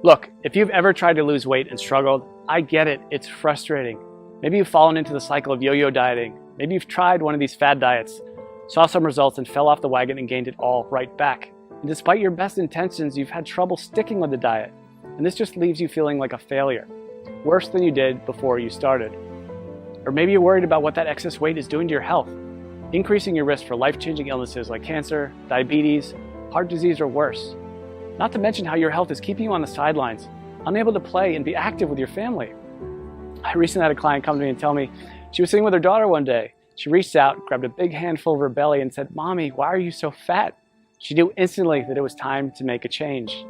Look, if you've ever tried to lose weight and struggled, I get it, it's frustrating. Maybe you've fallen into the cycle of yo-yo dieting. Maybe you've tried one of these fad diets, saw some results and fell off the wagon and gained it all right back. And despite your best intentions, you've had trouble sticking with the diet. And this just leaves you feeling like a failure, worse than you did before you started. Or maybe you're worried about what that excess weight is doing to your health, increasing your risk for life-changing illnesses like cancer, diabetes, heart disease, or worse. Not to mention how your health is keeping you on the sidelines, unable to play and be active with your family. I recently had a client come to me and tell me she was sitting with her daughter one day. She reached out, grabbed a big handful of her belly and said, "Mommy, why are you so fat?" She knew instantly that it was time to make a change.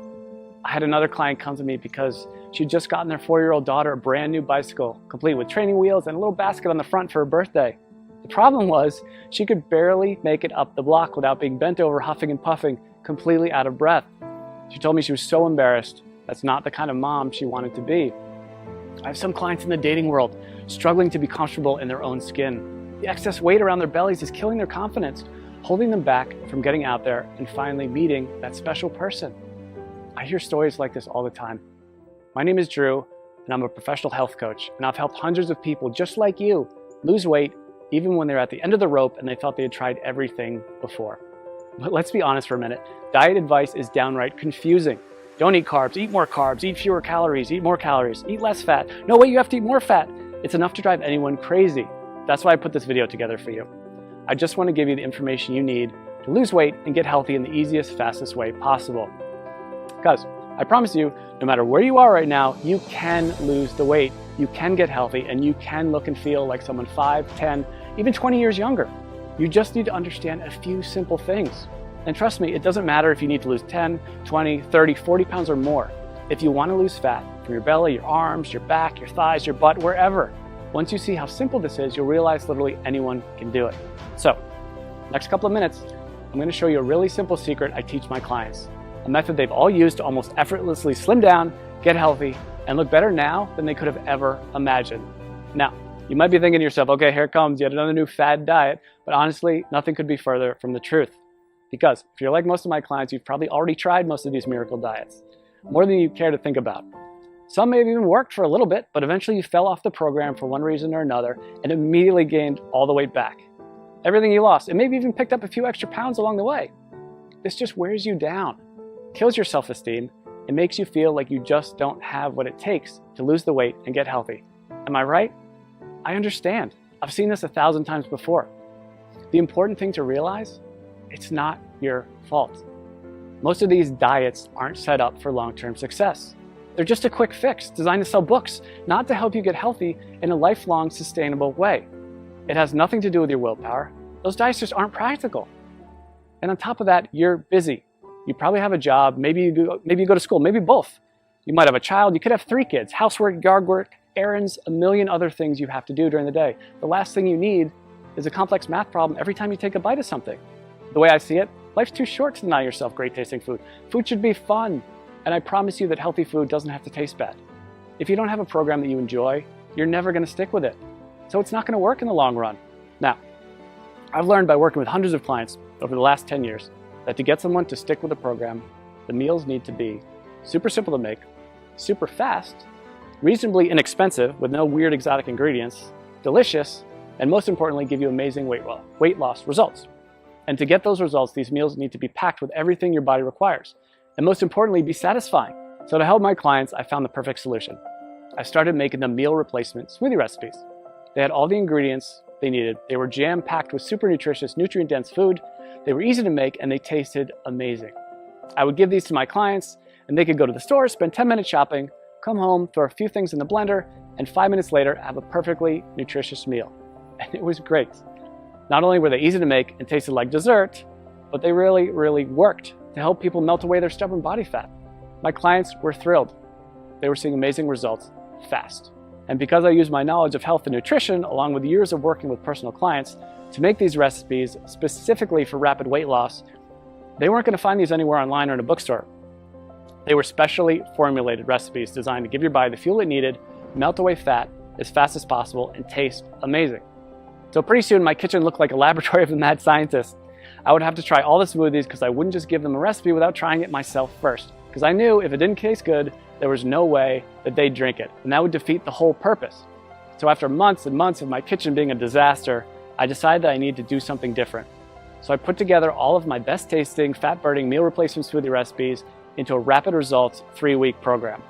I had another client come to me because she'd just gotten their 4-year-old daughter a brand new bicycle, complete with training wheels and a little basket on the front for her birthday. The problem was she could barely make it up the block without being bent over, huffing and puffing, completely out of breath. She told me she was so embarrassed. That's not the kind of mom she wanted to be. I have some clients in the dating world struggling to be comfortable in their own skin. The excess weight around their bellies is killing their confidence, holding them back from getting out there and finally meeting that special person. I hear stories like this all the time. My name is Drew, and I'm a professional health coach, and I've helped hundreds of people just like you lose weight even when they're at the end of the rope and they thought they had tried everything before. But let's be honest for a minute. Diet advice is downright confusing. Don't eat carbs, eat more carbs, eat fewer calories, eat more calories, eat less fat. No, wait, you have to eat more fat. It's enough to drive anyone crazy. That's why I put this video together for you. I just want to give you the information you need to lose weight and get healthy in the easiest, fastest way possible. Because I promise you, no matter where you are right now, you can lose the weight, you can get healthy, and you can look and feel like someone 5, 10, even 20 years younger. You just need to understand a few simple things. And trust me, it doesn't matter if you need to lose 10, 20, 30, 40 pounds or more. If you want to lose fat from your belly, your arms, your back, your thighs, your butt, wherever, once you see how simple this is, you'll realize literally anyone can do it. So, next couple of minutes, I'm going to show you a really simple secret I teach my clients. A method they've all used to almost effortlessly slim down, get healthy, and look better now than they could have ever imagined. Now, you might be thinking to yourself, okay, here comes yet another new fad diet, but honestly, nothing could be further from the truth. Because if you're like most of my clients, you've probably already tried most of these miracle diets, more than you care to think about. Some may have even worked for a little bit, but eventually you fell off the program for one reason or another and immediately gained all the weight back. Everything you lost, and maybe even picked up a few extra pounds along the way. This just wears you down, kills your self-esteem, and makes you feel like you just don't have what it takes to lose the weight and get healthy. Am I right? I understand. I've seen this 1,000 times before. The important thing to realize, it's not your fault. Most of these diets aren't set up for long-term success. They're just a quick fix designed to sell books, not to help you get healthy in a lifelong, sustainable way. It has nothing to do with your willpower. Those diets just aren't practical. And on top of that, you're busy. You probably have a job, maybe you go to school, maybe both. You might have a child, you could have 3 kids, housework, yard work, errands, a million other things you have to do during the day. The last thing you need is a complex math problem every time you take a bite of something. The way I see it, life's too short to deny yourself great tasting food. Food should be fun, and I promise you that healthy food doesn't have to taste bad. If you don't have a program that you enjoy, you're never going to stick with it. So it's not going to work in the long run. Now, I've learned by working with hundreds of clients over the last 10 years that to get someone to stick with a program, the meals need to be super simple to make, super fast, reasonably inexpensive with no weird exotic ingredients, delicious, and most importantly, give you amazing weight loss results. And to get those results, these meals need to be packed with everything your body requires. And most importantly, be satisfying. So to help my clients, I found the perfect solution. I started making them meal replacement smoothie recipes. They had all the ingredients they needed. They were jam-packed with super nutritious, nutrient-dense food. They were easy to make, and they tasted amazing. I would give these to my clients, and they could go to the store, spend 10 minutes shopping, come home, throw a few things in the blender, and 5 minutes later, have a perfectly nutritious meal. And it was great. Not only were they easy to make and tasted like dessert, but they really, really worked to help people melt away their stubborn body fat. My clients were thrilled. They were seeing amazing results fast. And because I use my knowledge of health and nutrition, along with years of working with personal clients, to make these recipes specifically for rapid weight loss, they weren't going to find these anywhere online or in a bookstore. They were specially formulated recipes designed to give your body the fuel it needed, melt away fat as fast as possible, and taste amazing. So pretty soon my kitchen looked like a laboratory of a mad scientist. I would have to try all the smoothies because I wouldn't just give them a recipe without trying it myself first. because I knew if it didn't taste good, there was no way that they'd drink it, and that would defeat the whole purpose. So after months and months of my kitchen being a disaster, I decided that I needed to do something different. So I put together all of my best tasting, fat-burning meal replacement smoothie recipes into a rapid results 3-week program.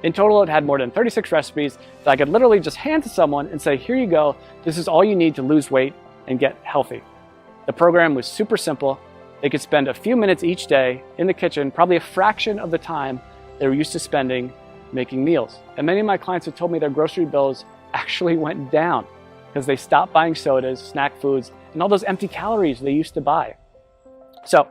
In total, it had more than 36 recipes that I could literally just hand to someone and say, here you go, this is all you need to lose weight and get healthy. The program was super simple. They could spend a few minutes each day in the kitchen, probably a fraction of the time they were used to spending making meals. And many of my clients have told me their grocery bills actually went down because they stopped buying sodas, snack foods, and all those empty calories they used to buy. So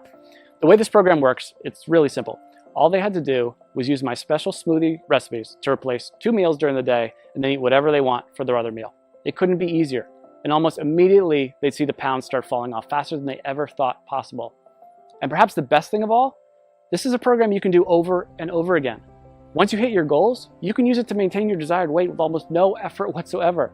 the way this program works, it's really simple. All they had to do was use my special smoothie recipes to replace 2 meals during the day and then eat whatever they want for their other meal. It couldn't be easier. And almost immediately, they'd see the pounds start falling off faster than they ever thought possible. And perhaps the best thing of all, this is a program you can do over and over again. Once you hit your goals, you can use it to maintain your desired weight with almost no effort whatsoever.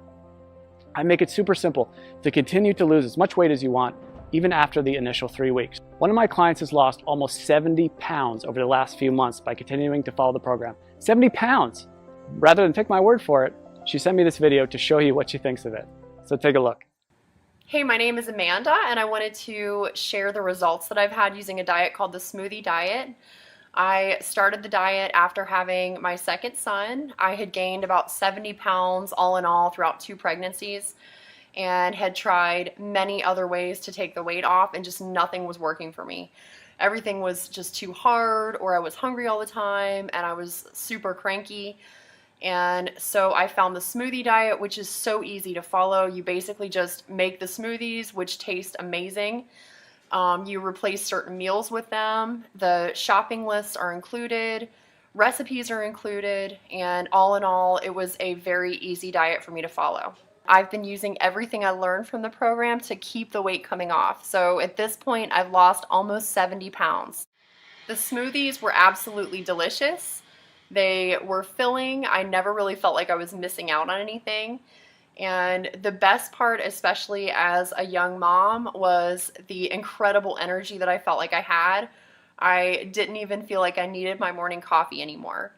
I make it super simple to continue to lose as much weight as you want, even after the initial 3 weeks. One of my clients has lost almost 70 pounds over the last few months by continuing to follow the program. 70 pounds! Rather than take my word for it, she sent me this video to show you what she thinks of it. So take a look. Hey, my name is Amanda, and I wanted to share the results that I've had using a diet called the Smoothie Diet. I started the diet after having my second son. I had gained about 70 pounds all in all throughout 2 pregnancies and had tried many other ways to take the weight off, and just nothing was working for me. Everything was just too hard, or I was hungry all the time, and I was super cranky. And so I found the Smoothie Diet, which is so easy to follow. You basically just make the smoothies, which taste amazing. You replace certain meals with them. The shopping lists are included. Recipes are included. And all in all, it was a very easy diet for me to follow. I've been using everything I learned from the program to keep the weight coming off. So at this point, I've lost almost 70 pounds. The smoothies were absolutely delicious. They were filling. I never really felt like I was missing out on anything. And the best part, especially as a young mom, was the incredible energy that I felt like I had. I didn't even feel like I needed my morning coffee anymore.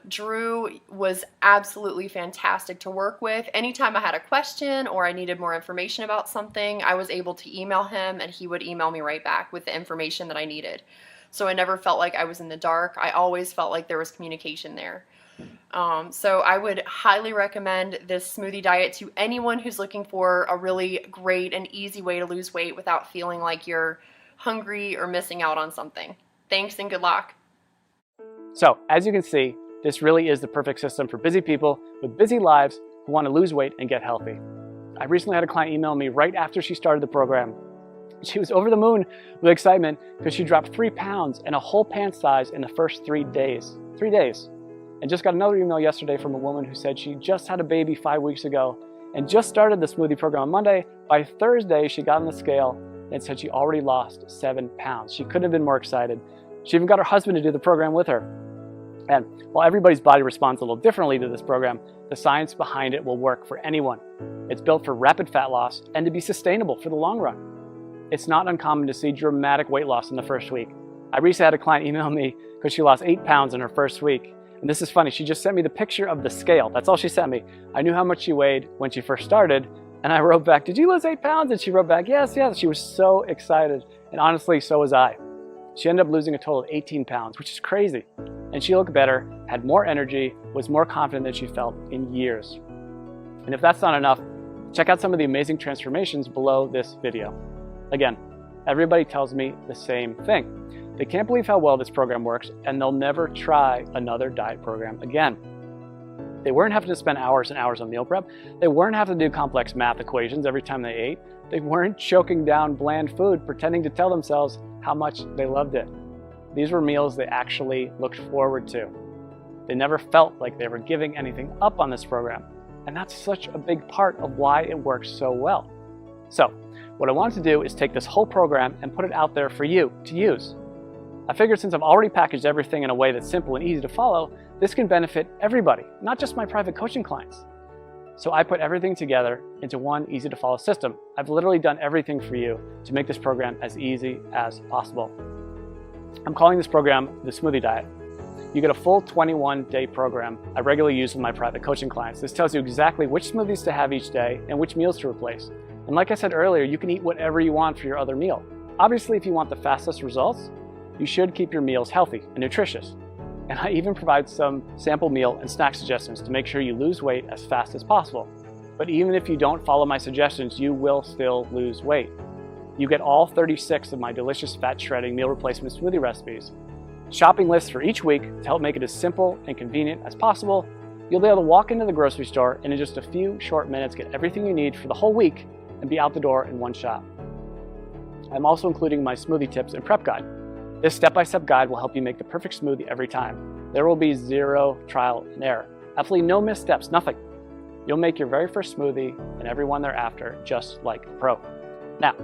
Drew was absolutely fantastic to work with. Anytime I had a question or I needed more information about something, I was able to email him and he would email me right back with the information that I needed. So I never felt like I was in the dark. I always felt like there was communication there. So I would highly recommend this smoothie diet to anyone who's looking for a really great and easy way to lose weight without feeling like you're hungry or missing out on something. Thanks and good luck. So as you can see, this really is the perfect system for busy people with busy lives who want to lose weight and get healthy. I recently had a client email me right after she started the program. She was over the moon with excitement because she dropped 3 pounds and a whole pant size in the first 3 days. 3 days. And just got another email yesterday from a woman who said she just had a baby 5 weeks ago and just started the smoothie program on Monday. By Thursday, she got on the scale and said she already lost 7 pounds. She couldn't have been more excited. She even got her husband to do the program with her. And while everybody's body responds a little differently to this program, the science behind it will work for anyone. It's built for rapid fat loss and to be sustainable for the long run. It's not uncommon to see dramatic weight loss in the first week. I recently had a client email me because she lost 8 pounds in her first week. And this is funny, she just sent me the picture of the scale. That's all she sent me. I knew how much she weighed when she first started, and I wrote back, "Did you lose 8 pounds?" And she wrote back, "Yes, yes." She was so excited. And honestly, so was I. She ended up losing a total of 18 pounds, which is crazy. And she looked better, had more energy, was more confident than she felt in years. And if that's not enough, check out some of the amazing transformations below this video. Again, everybody tells me the same thing. They can't believe how well this program works, and they'll never try another diet program again. They weren't having to spend hours and hours on meal prep. They weren't having to do complex math equations every time they ate. They weren't choking down bland food, pretending to tell themselves how much they loved it. These were meals they actually looked forward to. They never felt like they were giving anything up on this program. And that's such a big part of why it works so well. So, what I wanted to do is take this whole program and put it out there for you to use. I figured since I've already packaged everything in a way that's simple and easy to follow, this can benefit everybody, not just my private coaching clients. So I put everything together into one easy to follow system. I've literally done everything for you to make this program as easy as possible. I'm calling this program the Smoothie Diet. You get a full 21-day program I regularly use with my private coaching clients. This tells you exactly which smoothies to have each day and which meals to replace. And like I said earlier, you can eat whatever you want for your other meal. Obviously, if you want the fastest results, you should keep your meals healthy and nutritious. And I even provide some sample meal and snack suggestions to make sure you lose weight as fast as possible. But even if you don't follow my suggestions, you will still lose weight. You get all 36 of my delicious fat shredding meal replacement smoothie recipes. Shopping lists for each week to help make it as simple and convenient as possible. You'll be able to walk into the grocery store and in just a few short minutes get everything you need for the whole week and be out the door in one shot. I'm also including my smoothie tips and prep guide. This step-by-step guide will help you make the perfect smoothie every time. There will be zero trial and error. Absolutely no missteps, nothing. You'll make your very first smoothie and every one thereafter just like a pro. Now,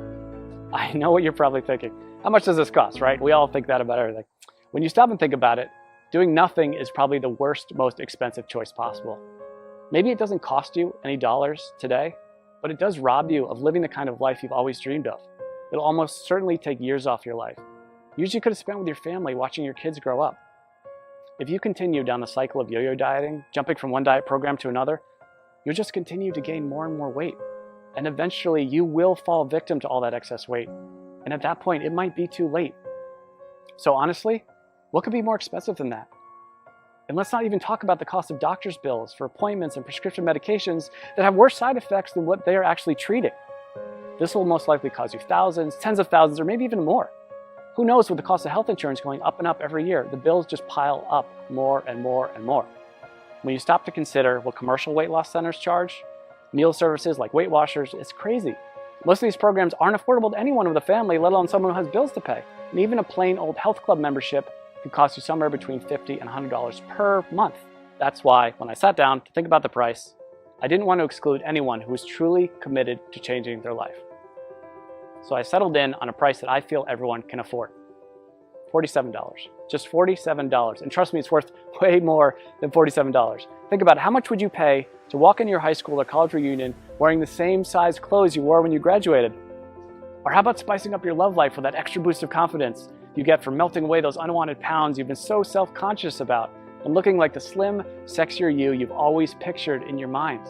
I know what you're probably thinking. How much does this cost, right? We all think that about everything. When you stop and think about it, doing nothing is probably the worst, most expensive choice possible. Maybe it doesn't cost you any dollars today, but it does rob you of living the kind of life you've always dreamed of. It'll almost certainly take years off your life. Years you could have spent with your family watching your kids grow up. If you continue down the cycle of yo-yo dieting, jumping from one diet program to another, you'll just continue to gain more and more weight. And eventually you will fall victim to all that excess weight. And at that point, it might be too late. So honestly, what could be more expensive than that? And let's not even talk about the cost of doctor's bills for appointments and prescription medications that have worse side effects than what they are actually treating. This will most likely cost you thousands, tens of thousands, or maybe even more. Who knows, with the cost of health insurance going up and up every year, the bills just pile up more and more and more. When you stop to consider what commercial weight loss centers charge, meal services like Weight Watchers, it's crazy. Most of these programs aren't affordable to anyone with a family, let alone someone who has bills to pay. And even a plain old health club membership can cost you somewhere between $50 and $100 per month. That's why, when I sat down to think about the price, I didn't want to exclude anyone who was truly committed to changing their life. So I settled in on a price that I feel everyone can afford. $47. Just $47. And trust me, it's worth way more than $47. Think about it. How much would you pay to walk into your high school or college reunion wearing the same size clothes you wore when you graduated? Or how about spicing up your love life with that extra boost of confidence you get from melting away those unwanted pounds you've been so self-conscious about and looking like the slim, sexier you you've always pictured in your mind?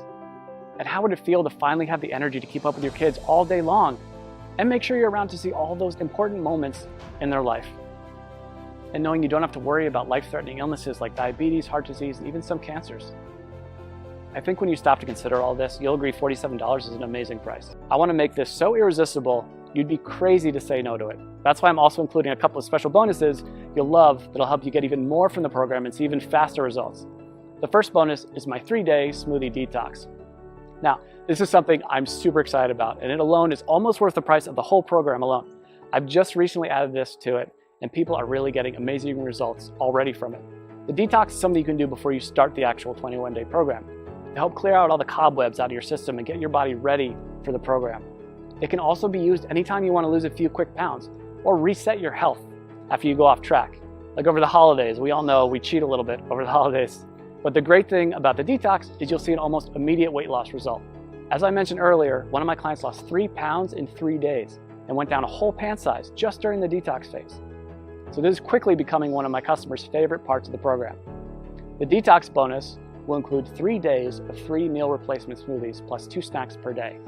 And how would it feel to finally have the energy to keep up with your kids all day long and make sure you're around to see all those important moments in their life? And knowing you don't have to worry about life-threatening illnesses like diabetes, heart disease, and even some cancers. I think when you stop to consider all this, you'll agree $47 is an amazing price. I want to make this so irresistible, you'd be crazy to say no to it. That's why I'm also including a couple of special bonuses you'll love that'll help you get even more from the program and see even faster results. The first bonus is my 3-day smoothie detox. Now, this is something I'm super excited about, and it alone is almost worth the price of the whole program alone. I've just recently added this to it, and people are really getting amazing results already from it. The detox is something you can do before you start the actual 21-day program to help clear out all the cobwebs out of your system and get your body ready for the program. It can also be used anytime you want to lose a few quick pounds or reset your health after you go off track. Like over the holidays, we all know we cheat a little bit over the holidays. But the great thing about the detox is you'll see an almost immediate weight loss result. As I mentioned earlier, one of my clients lost 3 pounds in 3 days and went down a whole pant size just during the detox phase. So this is quickly becoming one of my customers' favorite parts of the program. The detox bonus will include 3 days of free meal replacement smoothies plus 2 snacks per day.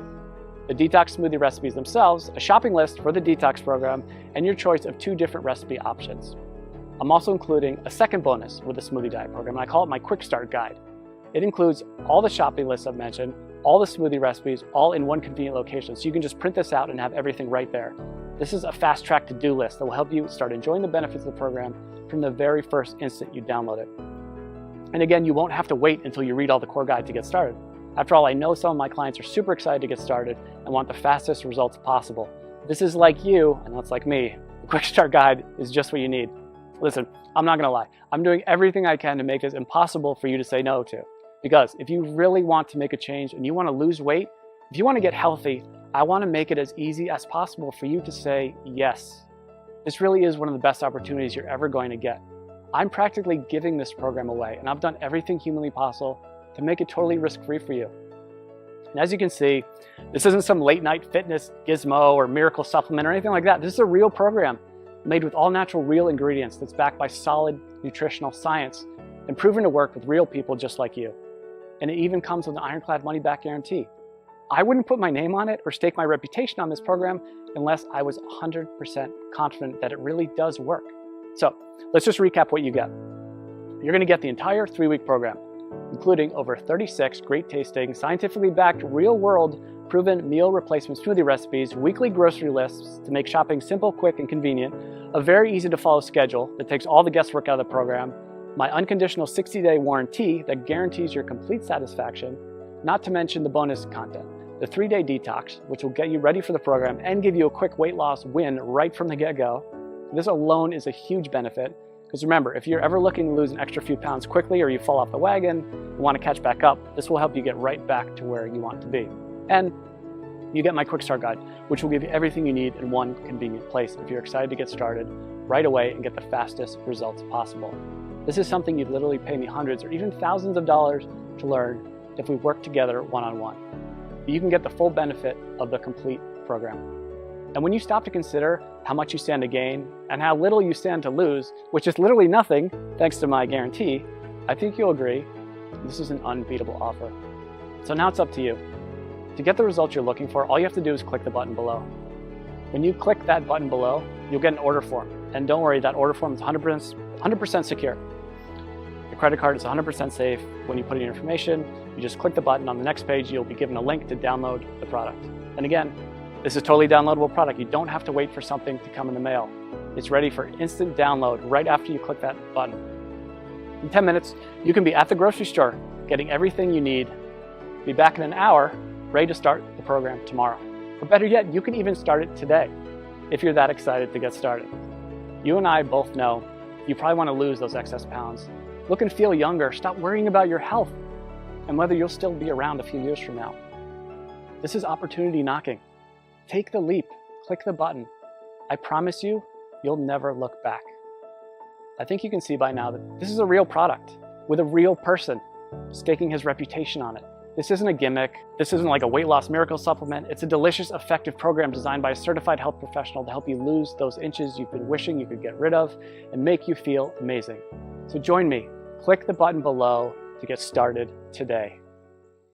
The detox smoothie recipes themselves, a shopping list for the detox program, and your choice of 2 different recipe options. I'm also including a second bonus with the Smoothie Diet program, and I call it my Quick Start Guide. It includes all the shopping lists I've mentioned, all the smoothie recipes, all in one convenient location, so you can just print this out and have everything right there. This is a fast-track to-do list that will help you start enjoying the benefits of the program from the very first instant you download it. And again, you won't have to wait until you read all the core guide to get started. After all, I know some of my clients are super excited to get started and want the fastest results possible. If this is like you, and that's like me, the Quick Start Guide is just what you need. Listen, I'm not gonna lie. I'm doing everything I can to make this impossible for you to say no to. Because if you really want to make a change and you wanna lose weight, if you wanna get healthy, I wanna make it as easy as possible for you to say yes. This really is one of the best opportunities you're ever going to get. I'm practically giving this program away, and I've done everything humanly possible to make it totally risk-free for you. And as you can see, this isn't some late-night fitness gizmo or miracle supplement or anything like that. This is a real program made with all natural, real ingredients that's backed by solid nutritional science and proven to work with real people just like you. And it even comes with an ironclad money-back guarantee. I wouldn't put my name on it or stake my reputation on this program unless I was 100% confident that it really does work. So let's just recap what you get. You're going to get the entire 3-week program, including over 36 great tasting, scientifically backed, real-world, proven meal replacement smoothie recipes, weekly grocery lists to make shopping simple, quick, and convenient, a very easy to follow schedule that takes all the guesswork out of the program, my unconditional 60-day warranty that guarantees your complete satisfaction, not to mention the bonus content, the 3-day detox, which will get you ready for the program and give you a quick weight loss win right from the get-go. This alone is a huge benefit, because remember, if you're ever looking to lose an extra few pounds quickly or you fall off the wagon and want to catch back up, this will help you get right back to where you want to be. And you get my quick start guide, which will give you everything you need in one convenient place if you're excited to get started right away and get the fastest results possible. This is something you'd literally pay me hundreds or even thousands of dollars to learn if we work together one-on-one. You can get the full benefit of the complete program. And when you stop to consider how much you stand to gain and how little you stand to lose, which is literally nothing thanks to my guarantee, I think you'll agree this is an unbeatable offer. So now it's up to you. To get the results you're looking for, all you have to do is click the button below. When you click that button below, you'll get an order form. And don't worry, that order form is 100% secure. Your credit card is 100% safe. When you put in your information, you just click the button. On the next page, you'll be given a link to download the product. And again, this is a totally downloadable product. You don't have to wait for something to come in the mail. It's ready for instant download right after you click that button. In 10 minutes, you can be at the grocery store, getting everything you need. Be back in an hour, ready to start the program tomorrow. Or better yet, you can even start it today, if you're that excited to get started. You and I both know you probably want to lose those excess pounds. Look and feel younger. Stop worrying about your health and whether you'll still be around a few years from now. This is opportunity knocking. Take the leap, click the button. I promise you, you'll never look back. I think you can see by now that this is a real product with a real person staking his reputation on it. This isn't a gimmick. This isn't like a weight loss miracle supplement. It's a delicious, effective program designed by a certified health professional to help you lose those inches you've been wishing you could get rid of and make you feel amazing. So join me. Click the button below to get started today.